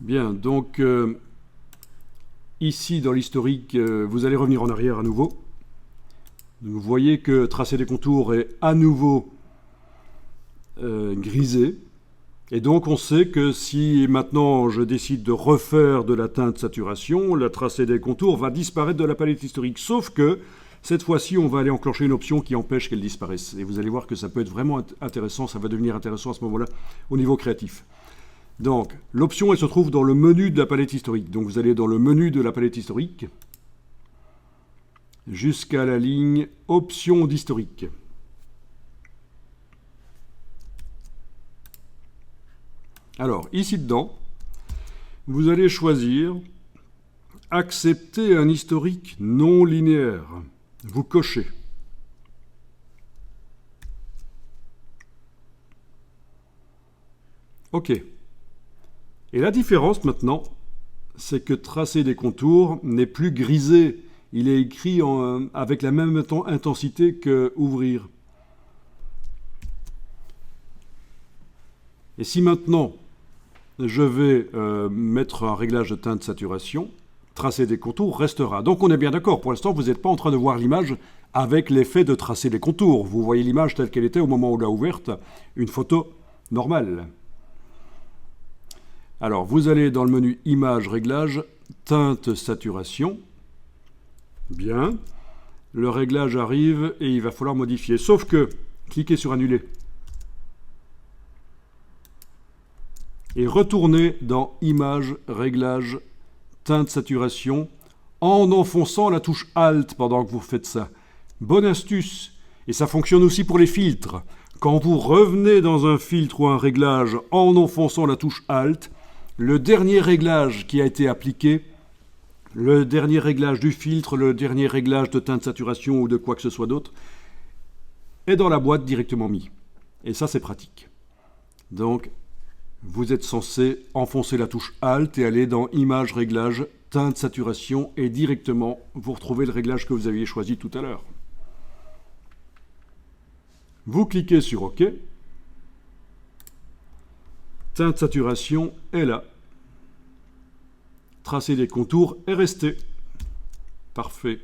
Bien, donc ici dans l'historique, vous allez revenir en arrière à nouveau. Vous voyez que tracé des contours est à nouveau grisé. Et donc on sait que si maintenant je décide de refaire de la teinte saturation, la tracé des contours va disparaître de la palette historique. Sauf que cette fois-ci, on va aller enclencher une option qui empêche qu'elle disparaisse. Et vous allez voir que ça peut être vraiment intéressant, ça va devenir intéressant à ce moment-là au niveau créatif. Donc l'option, elle se trouve dans le menu de la palette historique. Donc vous allez dans le menu de la palette historique jusqu'à la ligne option d'historique. Alors, ici dedans, vous allez choisir accepter un historique non linéaire. Vous cochez. OK. Et la différence maintenant, c'est que tracer des contours n'est plus grisé. Il est écrit avec la même intensité que ouvrir. Et si maintenant, je vais mettre un réglage de teinte saturation, tracer des contours restera. Donc on est bien d'accord, pour l'instant vous n'êtes pas en train de voir l'image avec l'effet de tracer des contours. Vous voyez l'image telle qu'elle était au moment où on l'a ouverte, une photo normale. Alors vous allez dans le menu Image, Réglage, Teinte, Saturation. Bien. Le réglage arrive et il va falloir modifier. Sauf que, cliquez sur Annuler. Et retournez dans Image, Réglage, Teinte, Saturation, en enfonçant la touche Alt pendant que vous faites ça. Bonne astuce. Et ça fonctionne aussi pour les filtres. Quand vous revenez dans un filtre ou un réglage en enfonçant la touche Alt, le dernier réglage qui a été appliqué, le dernier réglage du filtre, le dernier réglage de teinte saturation ou de quoi que ce soit d'autre, est dans la boîte directement mis. Et ça, c'est pratique. Donc, vous êtes censé enfoncer la touche Alt et aller dans Image, Réglage, Teinte, Saturation et directement vous retrouvez le réglage que vous aviez choisi tout à l'heure. Vous cliquez sur OK. Teinte, Saturation est là. Tracer des contours est resté. Parfait.